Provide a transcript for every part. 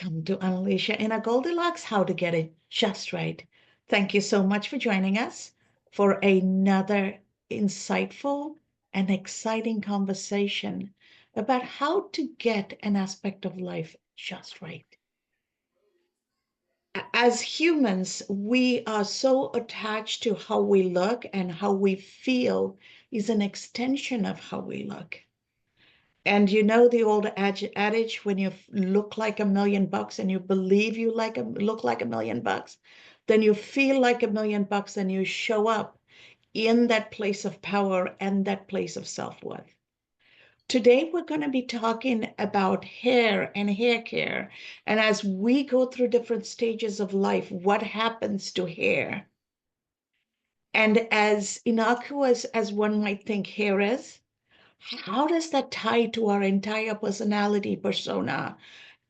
Welcome to Unleash Your Inner Goldilocks, How to Get It Just Right. Thank you so much for joining us for another insightful and exciting conversation about how to get an aspect of life just right. As humans, we are so attached to how we look, and how we feel is an extension of how we look. And you know the old adage, when you look like $1,000,000 and you believe you look like $1,000,000, then you feel like $1,000,000 and you show up in that place of power and that place of self-worth. Today, we're going to be talking about hair and hair care. And as we go through different stages of life, what happens to hair? And as innocuous as one might think hair is, how does that tie to our entire personality persona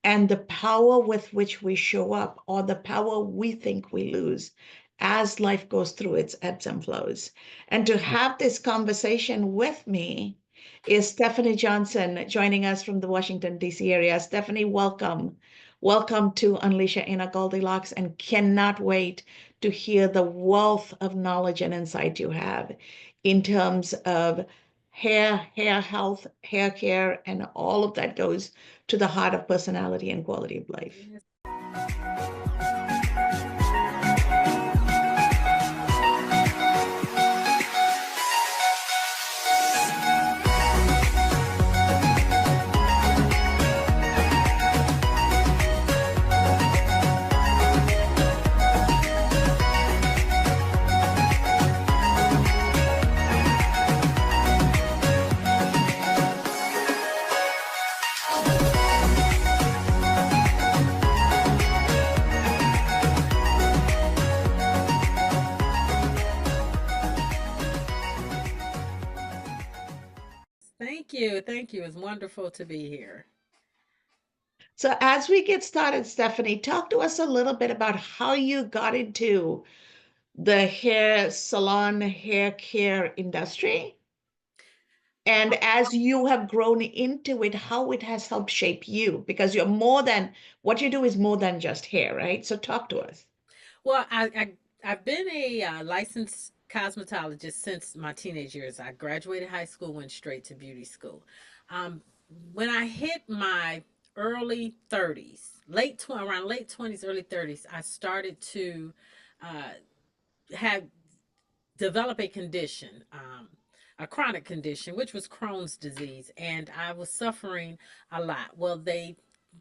and the power with which we show up, or the power we think we lose as life goes through its ebbs and flows? And to have this conversation with me is Stephanie Johnson, joining us from the Washington, D.C. area. Stephanie, welcome. Welcome to Unleash Your Inner Goldilocks, and cannot wait to hear the wealth of knowledge and insight you have in terms of hair health, hair care, and all of that goes to the heart of personality and quality of life. Thank you. Thank you. It's wonderful to be here. So as we get started, Stephanie, talk to us a little bit about how you got into the hair salon, hair care industry. And as you have grown into it, how it has helped shape you, because you're more than, what you do is more than just hair, right? So talk to us. Well, I've been a licensed cosmetologist since my teenage years. I graduated high school, went straight to beauty school. Um, when I hit my early 30s, around late 20s, early 30s, I started to uh, have develop a condition, a chronic condition, which was Crohn's disease, and I was suffering a lot. Well, they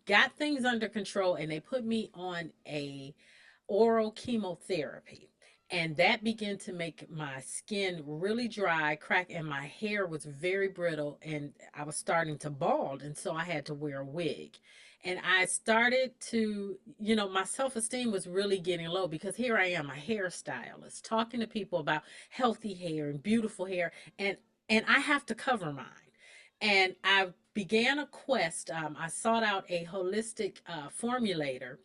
got things under control and they put me on a oral chemotherapy, and that began to make my skin really dry, crack, and my hair was very brittle, and I was starting to bald, and so I had to wear a wig. And I started to, my self-esteem was really getting low, because here I am, a hairstylist, talking to people about healthy hair and beautiful hair, and I have to cover mine. And I began a quest. I sought out a holistic formulator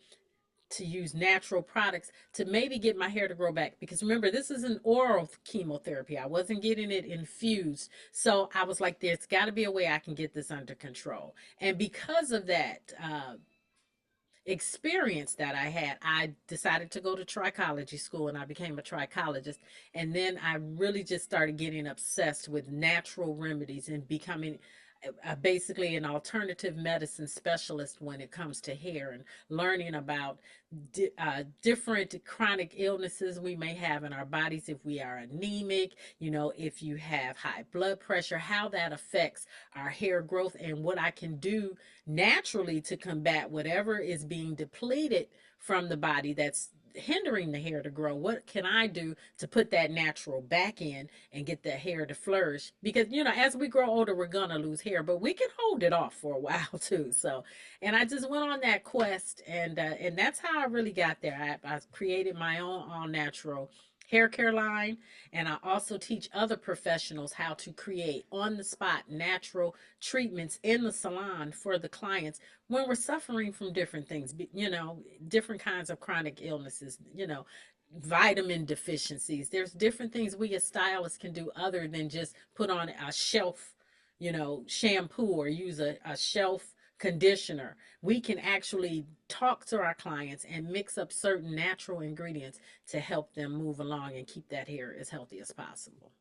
to use natural products to maybe get my hair to grow back, because remember, this is an oral chemotherapy. I wasn't getting it infused, so I was like, there's got to be a way I can get this under control. And because of that experience that I had, I decided to go to trichology school, and I became a trichologist. And then I really just started getting obsessed with natural remedies and becoming basically an alternative medicine specialist when it comes to hair, and learning about different chronic illnesses we may have in our bodies. If we are anemic, if you have high blood pressure, how that affects our hair growth, and what I can do naturally to combat whatever is being depleted from the body that's hindering the hair to grow. What can I do to put that natural back in and get the hair to flourish? Because, as we grow older, we're going to lose hair, but we can hold it off for a while too. So, and I just went on that quest, and that's how I really got there. I created my own all natural hair care line, and I also teach other professionals how to create on the spot natural treatments in the salon for the clients when we're suffering from different things, different kinds of chronic illnesses, vitamin deficiencies. There's different things we as stylists can do other than just put on a shelf, shampoo, or use a shelf conditioner. We can actually talk to our clients and mix up certain natural ingredients to help them move along and keep that hair as healthy as possible.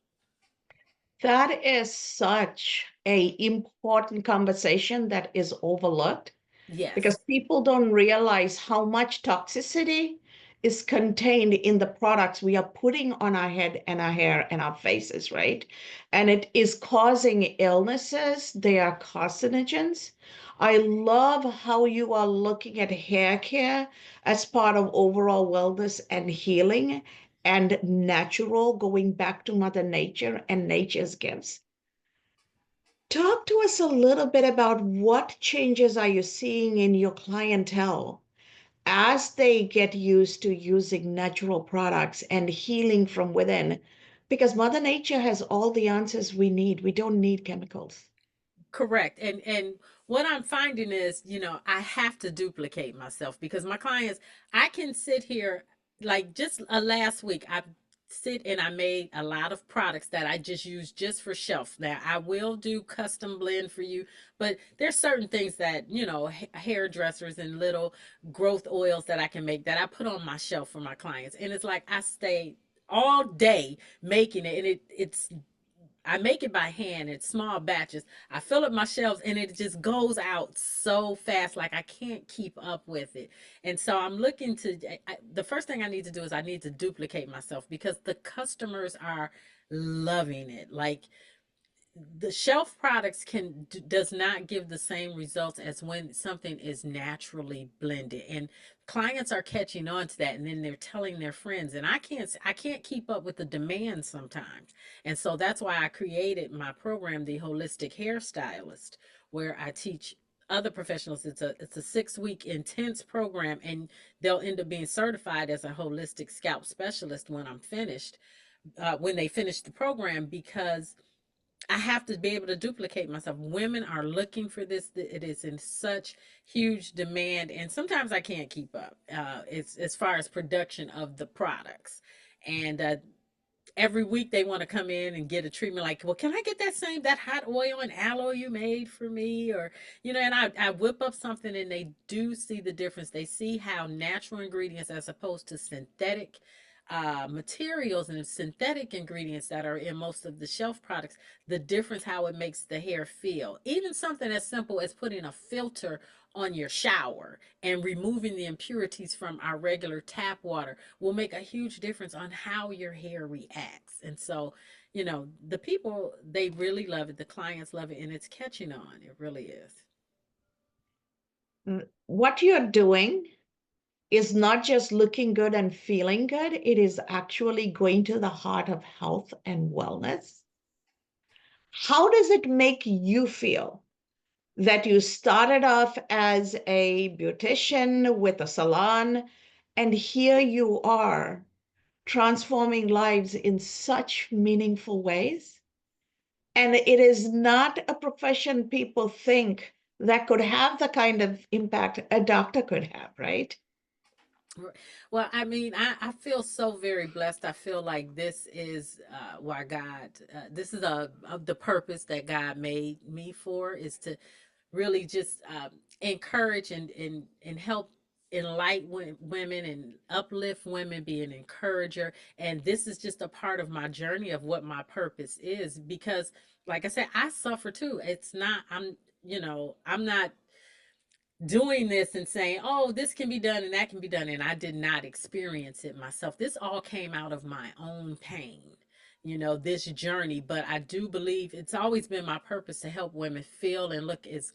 That is such a important conversation that is overlooked because Yes. people don't realize how much toxicity is contained in the products we are putting on our head and our hair and our faces, right? And it is causing illnesses. They are carcinogens. I love how you are looking at hair care as part of overall wellness and healing and natural, going back to Mother Nature and nature's gifts. Talk to us a little bit about what changes are you seeing in your clientele as they get used to using natural products and healing from within, because Mother Nature has all the answers we need. We don't need chemicals. Correct. And what I'm finding is, I have to duplicate myself because my clients, I can sit here like just last week I sit and I made a lot of products that I just use just for shelf. Now, I will do custom blend for you, but there's certain things that, hairdressers and little growth oils that I can make that I put on my shelf for my clients. And it's like I stay all day making it, and it's I make it by hand in small batches. I fill up my shelves and it just goes out so fast, like I can't keep up with it. And so I'm looking to, the first thing I need to do is I need to duplicate myself because the customers are loving it. Like the shelf products does not give the same results as when something is naturally blended, and clients are catching on to that, and then they're telling their friends, and I can't keep up with the demand sometimes. And so that's why I created my program, the holistic hairstylist, where I teach other professionals. It's a 6 week intense program, and they'll end up being certified as a holistic scalp specialist when I'm finished, when they finish the program, because I have to be able to duplicate myself. Women are looking for this. It is in such huge demand, and sometimes I can't keep up. It's as far as production of the products, and every week they want to come in and get a treatment. Like, well, can I get that hot oil and aloe you made for me, or and I whip up something, and they do see the difference. They see how natural ingredients as opposed to synthetic materials and synthetic ingredients that are in most of the shelf products, the difference how it makes the hair feel. Even something as simple as putting a filter on your shower and removing the impurities from our regular tap water will make a huge difference on how your hair reacts. And so, the people, they really love it. The clients love it, and it's catching on. It really is. What you're doing is not just looking good and feeling good, it is actually going to the heart of health and wellness. How does it make you feel that you started off as a beautician with a salon, and here you are transforming lives in such meaningful ways? And it is not a profession people think that could have the kind of impact a doctor could have, right? Well, I mean, I feel so very blessed. I feel like this is why God, this is the purpose that God made me for, is to really just encourage and help enlighten women and uplift women, be an encourager. And this is just a part of my journey of what my purpose is, because like I said, I suffer too. It's not, I'm not doing this and saying, oh, this can be done and that can be done. And I did not experience it myself. This all came out of my own pain, this journey. But I do believe it's always been my purpose to help women feel and look as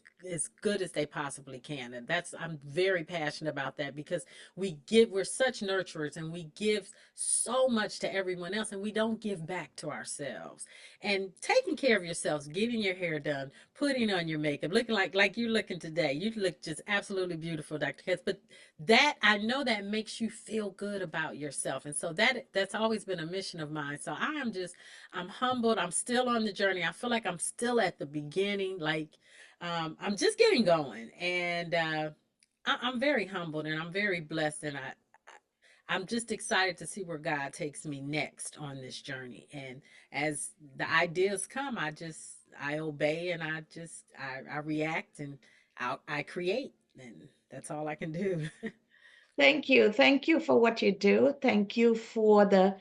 good as they possibly can. And I'm very passionate about that, because we're such nurturers, and we give so much to everyone else, and we don't give back to ourselves. And taking care of yourselves, getting your hair done, putting on your makeup, looking like you're looking today. You look just absolutely beautiful, Dr. Katz. But that, I know, that makes you feel good about yourself. And so that's always been a mission of mine. So I'm humbled. I'm still on the journey. I feel like I'm still at the beginning. Like I'm just getting going. And I'm very humbled, and I'm very blessed, and I'm just excited to see where God takes me next on this journey. And as the ideas come, I obey, and I react, and I create, and that's all I can do. Thank you. Thank you for what you do. Thank you for the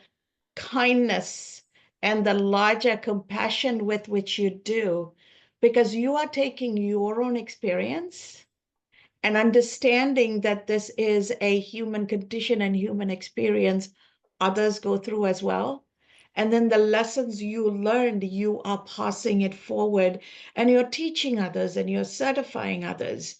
kindness and the larger compassion with which you do, because you are taking your own experience and understanding that this is a human condition and human experience others go through as well. And then the lessons you learned, you are passing it forward and you're teaching others and you're certifying others.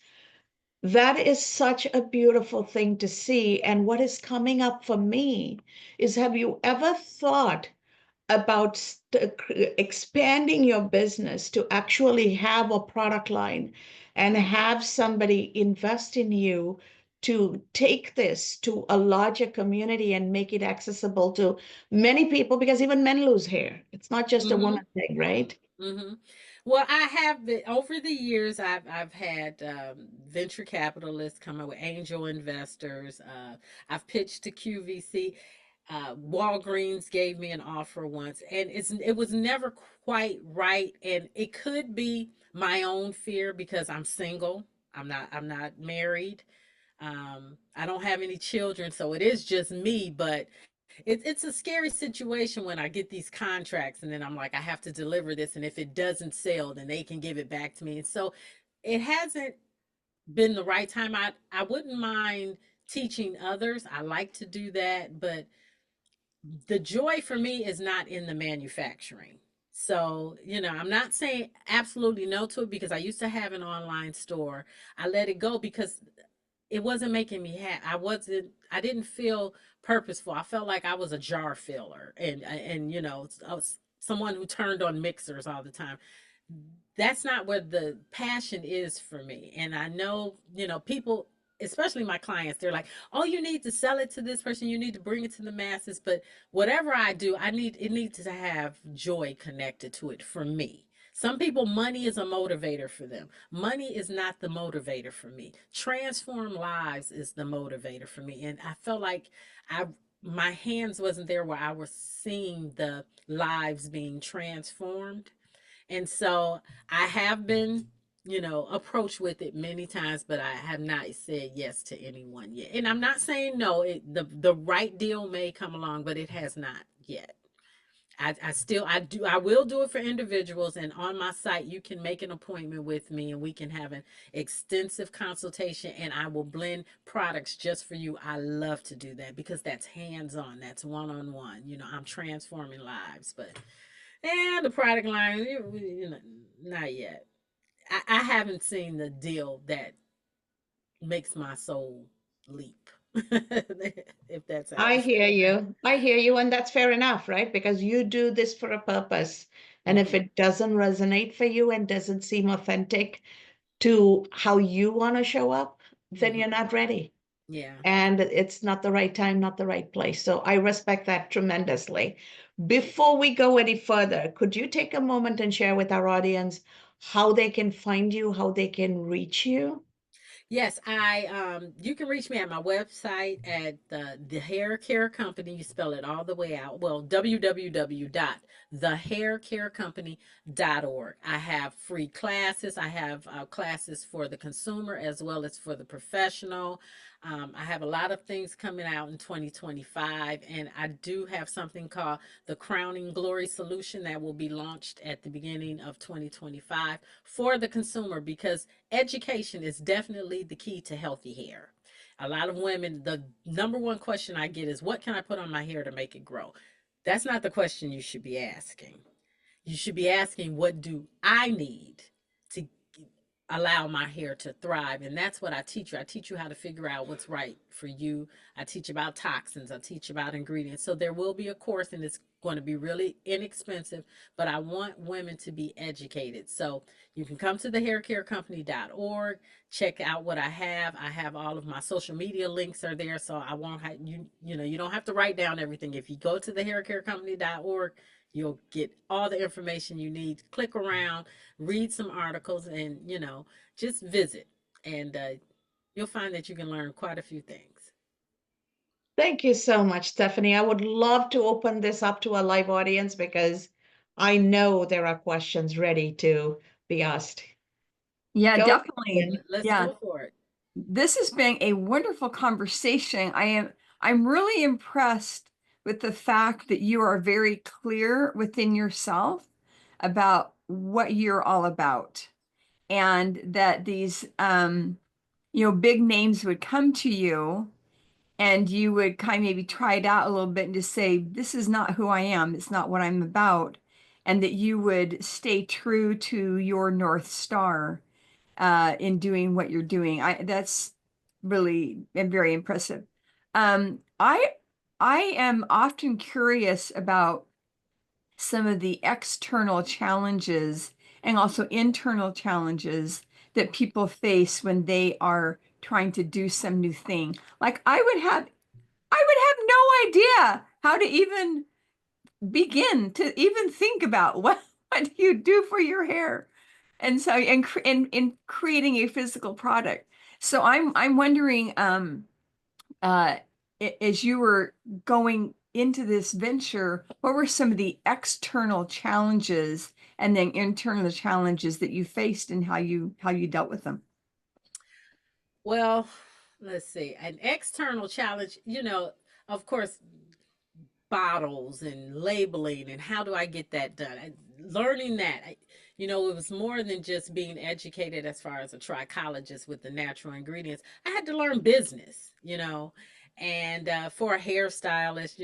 That is such a beautiful thing to see. And what is coming up for me is, have you ever thought about expanding your business to actually have a product line and have somebody invest in you to take this to a larger community and make it accessible to many people? Because even men lose hair. It's not just a Hmm. woman thing, right? Hmm. Well, I have been over the years. I've had venture capitalists come up with angel investors. I've pitched to QVC. Walgreens gave me an offer once, and it was never quite right. And it could be my own fear because I'm single. I'm not married. I don't have any children, so it is just me. But it's a scary situation when I get these contracts and then I'm like, I have to deliver this, and if it doesn't sell, then they can give it back to me. And so it hasn't been the right time. I wouldn't mind teaching others. I like to do that, but the joy for me is not in the manufacturing. So, I'm not saying absolutely no to it because I used to have an online store. I let it go because it wasn't making me happy. I didn't feel purposeful. I felt like I was a jar filler and I was someone who turned on mixers all the time. That's not where the passion is for me. And I know, people, especially my clients, they're like, "Oh, you need to sell it to this person, you need to bring it to the masses." But whatever I do, it needs to have joy connected to it for me. Some people, money is a motivator for them. Money is not the motivator for me. Transform lives is the motivator for me. And I felt like I my hands wasn't there where I was seeing the lives being transformed. And so I have been, approached with it many times, but I have not said yes to anyone yet. And I'm not saying no. The right deal may come along, but it has not yet. I will do it for individuals, and on my site you can make an appointment with me and we can have an extensive consultation, and I will blend products just for you. I love to do that because that's hands-on, that's one-on-one. I'm transforming lives. But and the product line, not yet. I haven't seen the deal that makes my soul leap. If that I sounds. hear you. I hear you. And that's fair enough, right? Because you do this for a purpose. And if Hmm. it doesn't resonate for you and doesn't seem authentic to how you want to show up, then Hmm. you're not ready. Yeah. And it's not the right time, not the right place. So I respect that tremendously. Before we go any further, could you take a moment and share with our audience how they can find you, how they can reach you? Yes, I you can reach me at my website at the Hair Care Company. You spell it all the way out. Well, www.thehaircarecompany.org. I have free classes. I have classes for the consumer as well as for the professional. I have a lot of things coming out in 2025, and I do have something called the Crowning Glory Solution that will be launched at the beginning of 2025 for the consumer, because education is definitely the key to healthy hair. A lot of women, the number one question I get is, what can I put on my hair to make it grow? That's not the question you should be asking. You should be asking, what do I need to allow my hair to thrive? And that's what I teach you. I teach you how to figure out what's right for you. I teach about toxins, I teach about ingredients. So there will be a course, and it's going to be really inexpensive, but I want women to be educated. So you can come to thehaircarecompany.org, check out what I have. I have all of my social media links are there, so I won't have you don't have to write down everything. If you go to thehaircarecompany.org, you'll get all the information you need. Click around, read some articles, and just visit, and you'll find that you can learn quite a few things. Thank you so much, Stephanie. I would love to open this up to a live audience because I know there are questions ready to be asked. Yeah, Go, definitely. Robin. Let's Yeah. go for it. This has been a wonderful conversation. I'm really impressed with the fact that you are very clear within yourself about what you're all about, and that these big names would come to you, and you would kind of maybe try it out a little bit and just say, this is not who I am, it's not what I'm about, and that you would stay true to your North Star in doing what you're doing. That's really and very impressive. I am often curious about some of the external challenges and also internal challenges that people face when they are trying to do some new thing. Like I would have no idea how to even begin to even think about what do you do for your hair, and so in creating a physical product. So I'm wondering, uh as you were going into this venture, what were some of the external challenges and then internal challenges that you faced, and how you dealt with them? Well, let's see. An external challenge, of course, bottles and labeling and how do I get that done. Learning that, it was more than just being educated as far as a trichologist with the natural ingredients. I had to learn business, and for a hairstylist,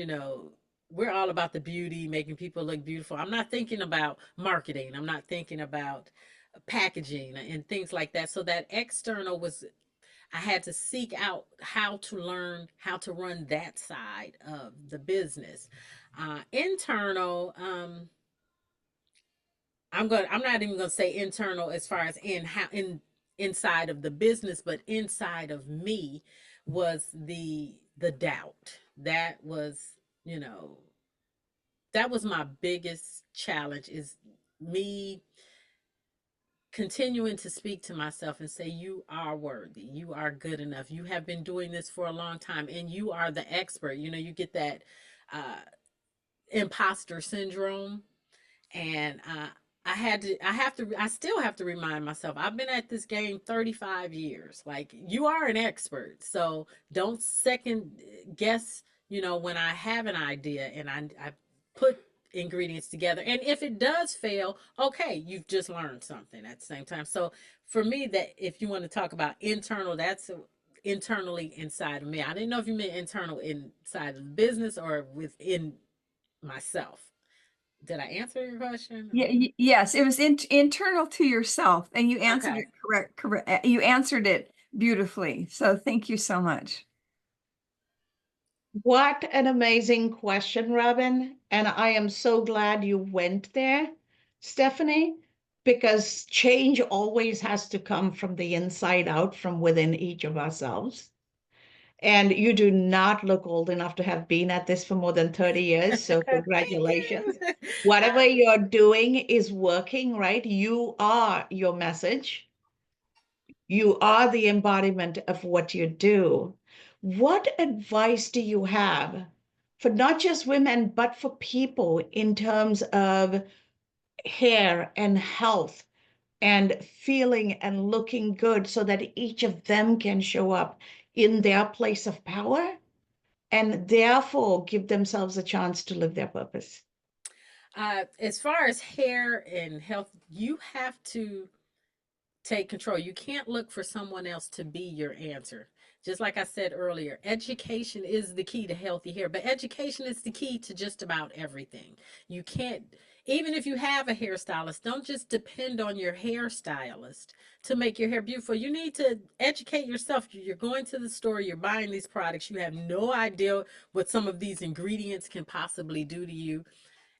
we're all about the beauty, making people look beautiful. I'm not thinking about marketing. I'm not thinking about packaging and things like that. So that external was, I had to seek out how to learn how to run that side of the business. Internal, I'm not even gonna say internal as far as inside of the business, but inside of me was the doubt. You know, that was my biggest challenge, is me continuing to speak to myself and say, you are worthy, you are good enough, you have been doing this for a long time, and you are the expert. You get that uh, imposter syndrome. And I still have to remind myself, I've been at this game 35 years. Like, you are an expert, so don't second guess, when I have an idea and I put ingredients together, and if it does fail, okay, you've just learned something at the same time. So for me, that, if you want to talk about internal, that's internally inside of me. I didn't know if you meant internal inside of the business or within myself. Did I answer your question? Yeah, yes, it was internal to yourself, and you answered Okay. it correct. You answered it beautifully. So thank you so much. What an amazing question, Robin. And I am so glad you went there, Stephanie, because change always has to come from the inside out, from within each of ourselves. And you do not look old enough to have been at this for more than 30 years. So, Thank congratulations. you. Whatever you're doing is working, right? You are your message. You are the embodiment of what you do. What advice do you have for not just women, but for people in terms of hair and health and feeling and looking good so that each of them can show up in their place of power and therefore give themselves a chance to live their purpose? As far as hair and health, you have to take control. You can't look for someone else to be your answer. Just like I said earlier, education is the key to healthy hair, but education is the key to just about everything. You can't, even if you have a hairstylist, don't just depend on your hairstylist to make your hair beautiful. You need to educate yourself. You're going to the store, you're buying these products, you have no idea what some of these ingredients can possibly do to you,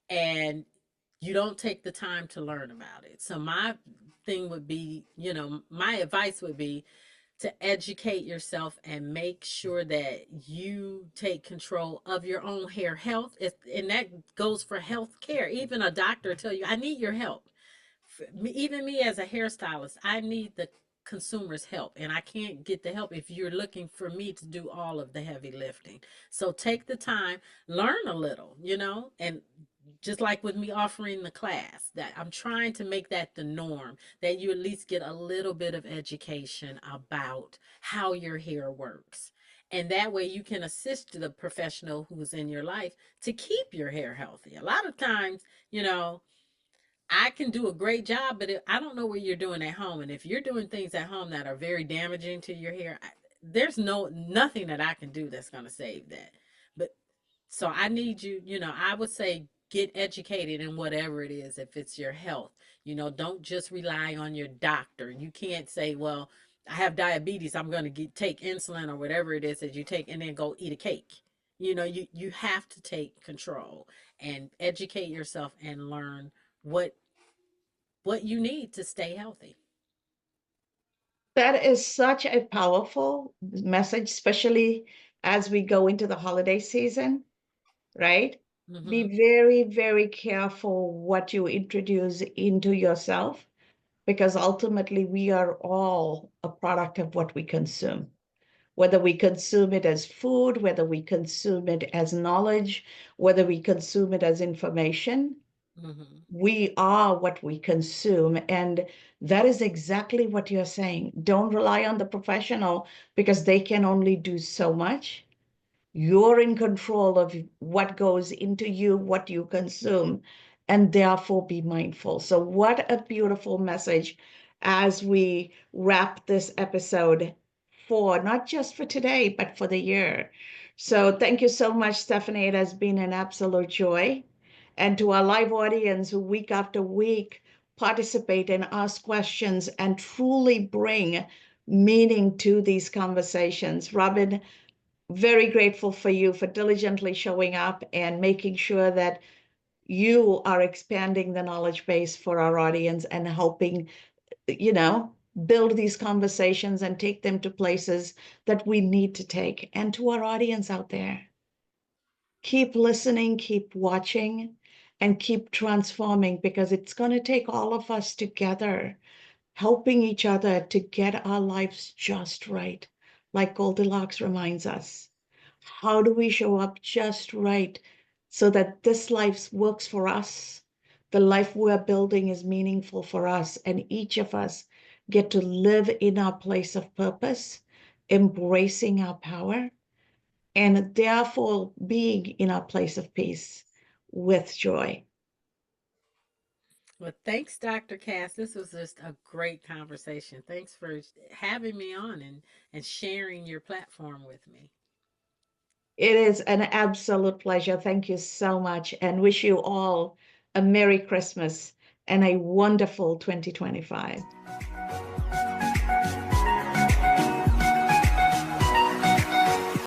and you don't take the time to learn about it. So my thing would be, my advice would be to educate yourself and make sure that you take control of your own hair health. And that goes for health care. Even a doctor tell you, I need your help. Even me as a hairstylist, I need the consumer's help, and I can't get the help if you're looking for me to do all of the heavy lifting. So take the time, learn a little, and just like with me offering the class, that I'm trying to make that the norm, that you at least get a little bit of education about how your hair works. And that way you can assist the professional who's in your life to keep your hair healthy. A lot of times, you know, I can do a great job, but I don't know what you're doing at home. And if you're doing things at home that are very damaging to your hair, there's nothing that I can do that's going to save that. But so I need you, I would say get educated in whatever it is, if it's your health. Don't just rely on your doctor. You can't say, well, I have diabetes, I'm going to take insulin or whatever it is that you take and then go eat a cake. You have to take control and educate yourself and learn what what you need to stay healthy. That is such a powerful message, especially as we go into the holiday season, right? Be Mm-hmm. very, very careful what you introduce into yourself, because ultimately we are all a product of what we consume. Whether we consume it as food, whether we consume it as knowledge, whether we consume it as information, Mm-hmm. we are what we consume. And that is exactly what you're saying. Don't rely on the professional because they can only do so much. You're in control of what goes into you, what you consume, and therefore be mindful. So, what a beautiful message as we wrap this episode for not just for today, but for the year. So, thank you so much, Stephanie. It has been an absolute joy. And to our live audience who week after week participate and ask questions and truly bring meaning to these conversations. Robin, very grateful for you for diligently showing up and making sure that you are expanding the knowledge base for our audience and helping, you know, build these conversations and take them to places that we need to take. And to our audience out there, keep listening, keep watching, and keep transforming, because it's going to take all of us together helping each other to get our lives just right. Like Goldilocks reminds us, how do we show up just right so that this life works for us? The life we're building is meaningful for us, and each of us get to live in our place of purpose, embracing our power, and therefore being in our place of peace with joy. Well, thanks, Dr. Cass. This was just a great conversation. Thanks for having me on and sharing your platform with me. It is an absolute pleasure. Thank you so much, and wish you all a Merry Christmas and a wonderful 2025.